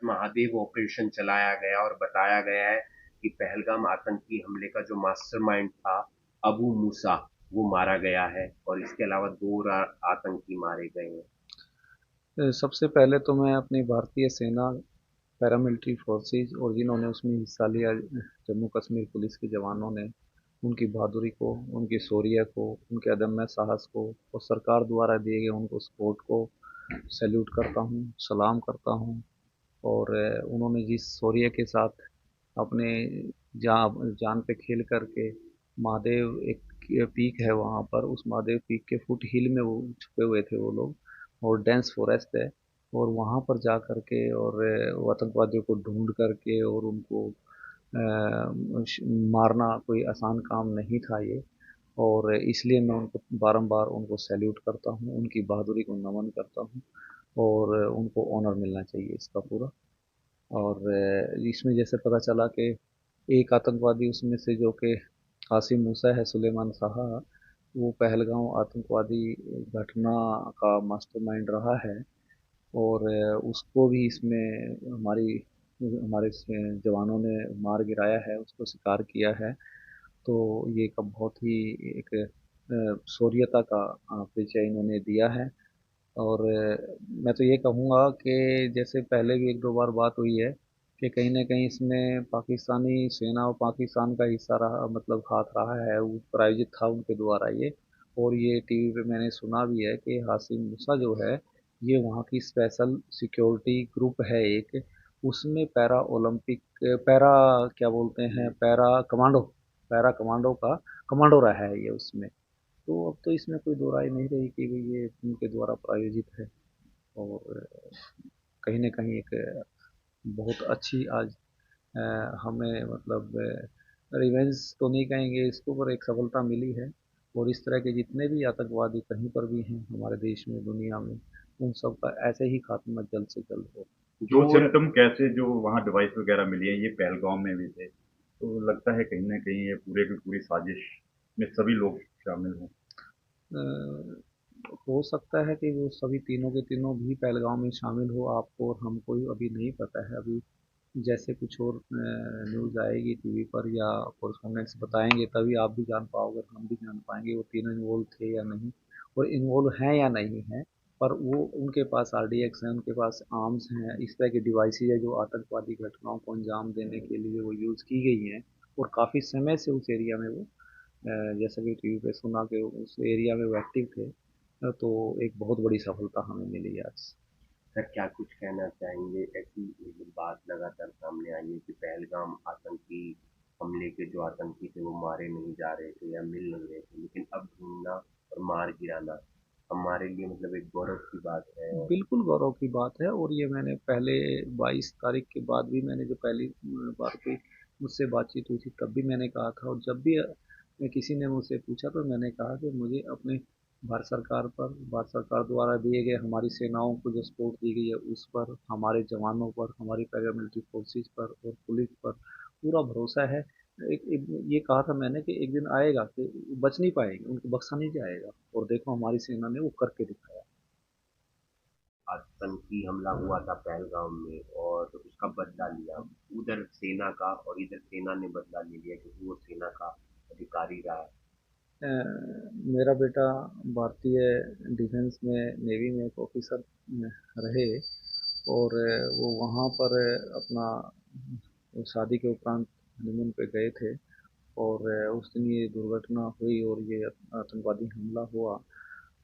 Mahadev operation चलाया गया और बताया गया है कि पहलगाम आतंकी हमले का जो मास्टरमाइंड था अबू मूसा, वो मारा गया है और इसके अलावा दो आतंकी मारे गए हैं। सबसे पहले तो मैं अपनी भारतीय सेना, पैरामिलिट्री फोर्सेस और जिन्होंने उसमें हिस्सा लिया, जम्मू कश्मीर पुलिस के जवानों ने, उनकी बहादुरी को, उनकी शौर्य को, उनके अदम्य साहस को और सरकार द्वारा दिए गए उनको सपोर्ट को सैल्यूट करता हूँ, सलाम करता हूँ। और उन्होंने जिस शौर्य के साथ अपने जान पे खेल करके महादेव एक पीक है वहाँ पर, उस महादेव पीक के फुट हिल में वो छुपे हुए थे वो लोग, और डेंस फॉरेस्ट है, और वहाँ पर जा करके और वो आतंकवादियों को ढूंढ करके और उनको मारना कोई आसान काम नहीं था ये। और इसलिए मैं उनको बारंबार उनको सैल्यूट करता हूँ, उनकी बहादुरी को नमन करता हूँ, और उनको ऑनर मिलना चाहिए इसका पूरा। और इसमें जैसे पता चला कि एक आतंकवादी उसमें से जो कि कासिम मूसा है, सुलेमान साहा, वो पहलगांव आतंकवादी घटना का मास्टरमाइंड रहा है, और उसको भी इसमें हमारे जवानों ने मार गिराया है, उसको शिकार किया है। तो ये एक बहुत ही एक शौर्यता का परिचय इन्होंने दिया है। और मैं तो ये कहूँगा कि जैसे पहले भी एक दो बार बात हुई है कि कहीं ना कहीं इसमें पाकिस्तानी सेना और पाकिस्तान का हिस्सा रहा, मतलब हाथ रहा है, वो प्रायोजित था उनके द्वारा ये। और ये टीवी पे मैंने सुना भी है कि हासिम मूसा जो है, ये वहाँ की स्पेशल सिक्योरिटी ग्रुप है एक, उसमें पैरा ओलंपिक, पैरा क्या बोलते हैं, पैरा कमांडो का कमांडो रहा है ये उसमें। तो अब तो इसमें कोई दो राय नहीं रही कि भाई ये उनके द्वारा प्रायोजित है। और कहीं न कहीं एक बहुत अच्छी आज हमें मतलब रिवेंज तो नहीं कहेंगे इसको, पर एक सफलता मिली है। और इस तरह के जितने भी आतंकवादी कहीं पर भी हैं हमारे देश में, दुनिया में, उन सब का ऐसे ही खात्मा जल्द से जल्द हो। जो जो सिम्टम कैसे जो वहाँ डिवाइस वगैरह मिली है ये पहलगाम में भी थे, तो लगता है कहीं ना कहीं ये पूरे की पूरी साजिश में सभी लोग शामिल हैं। अ, हो सकता है कि वो सभी तीनों के तीनों भी पहलगाम में शामिल हो, आपको और हमको ही अभी नहीं पता है। अभी जैसे कुछ और न्यूज़ आएगी टीवी पर या कॉरेस्पॉन्डेंट्स बताएंगे, तभी आप भी जान पाओगे और हम भी जान पाएंगे वो तीनों इन्वॉल्व थे या नहीं, और इन्वॉल्व हैं या नहीं हैं। पर वो उनके पास आरडीएक्स हैं, उनके पास आर्म्स हैं, इस तरह की डिवाइसेज है जो आतंकवादी घटनाओं को अंजाम देने के लिए वो यूज़ की गई हैं। और काफ़ी समय से उस एरिया में वो जैसा कि टीवी पे सुना कि उस एरिया में वो एक्टिव थे। तो एक बहुत बड़ी सफलता हमें मिली आज। सर क्या कुछ कहना चाहेंगे? ऐसी एक बात लगातार सामने आई है कि पहलगाम आतंकी हमले के जो आतंकी थे वो मारे नहीं जा रहे थे या मिल नहीं रहे थे, लेकिन अब ढूंढना और मार गिराना हमारे लिए मतलब एक गौरव की बात है। और बिल्कुल गौरव की बात है। और ये मैंने पहले 22 तारीख के बाद भी, मैंने जो पहली बार कोई मुझसे बातचीत हुई थी तब भी मैंने कहा था, और जब भी किसी ने मुझसे पूछा तो मैंने कहा कि मुझे अपने भारत सरकार द्वारा दिए गए हमारी सेनाओं को जो सपोर्ट दी गई है उस पर, हमारे जवानों पर, हमारी पैरामिलिट्री फोर्सेस पर और पुलिस पर पूरा भरोसा है। ये कहा था मैंने कि एक दिन आएगा कि बच नहीं पाएंगे, उनको बख्शा नहीं जाएगा, और देखो हमारी सेना ने वो करके दिखाया। आतंकी हमला हुआ था पहलगाम में और उसका बदला लिया, उधर सेना का और इधर सेना ने बदला ले लिया क्योंकि वो सेना का अधिकारी रहा है। अ, मेरा बेटा भारतीय डिफेंस में, नेवी में एक ऑफिसर रहे, और वो वहाँ पर अपना वो शादी के उपरांत हनीमून पे गए थे, और उस दिन ये दुर्घटना हुई और ये आतंकवादी हमला हुआ।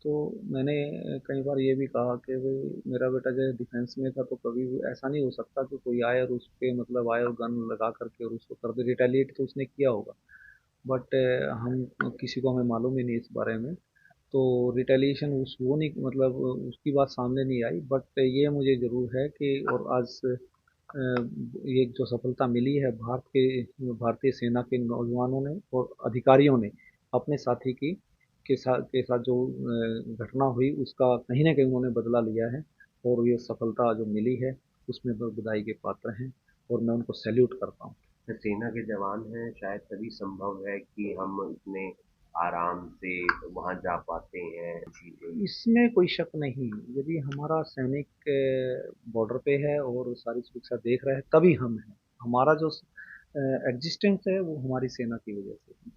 तो मैंने कई बार ये भी कहा कि भाई मेरा बेटा जब डिफेंस में था तो कभी भी ऐसा नहीं हो सकता कि कोई आए और उस पे मतलब आए और गन लगा करके और उसको कर दे, रिटेलिएट तो उसने किया होगा। बट हम किसी को हमें मालूम ही नहीं इस बारे में। तो रिटेलिएशन उस वो नहीं, मतलब उसकी बात सामने नहीं आई। बट ये मुझे ज़रूर है कि और आज ये जो सफलता मिली है भारतीय सेना के नौजवानों ने और अधिकारियों ने अपने साथी के साथ जो घटना हुई उसका कहीं ना कहीं उन्होंने बदला लिया है, और ये सफलता जो मिली है उसमें वो बधाई के पात्र हैं, और मैं उनको सैल्यूट करता हूँ। सेना के जवान हैं, शायद तभी संभव है कि हम इतने आराम से वहां जा पाते हैं जी। इसमें कोई शक नहीं। यदि हमारा सैनिक बॉर्डर पे है और सारी सुरक्षा देख रहा है तभी हम हैं। हमारा जो एग्जिस्टेंस है वो हमारी सेना की वजह से है।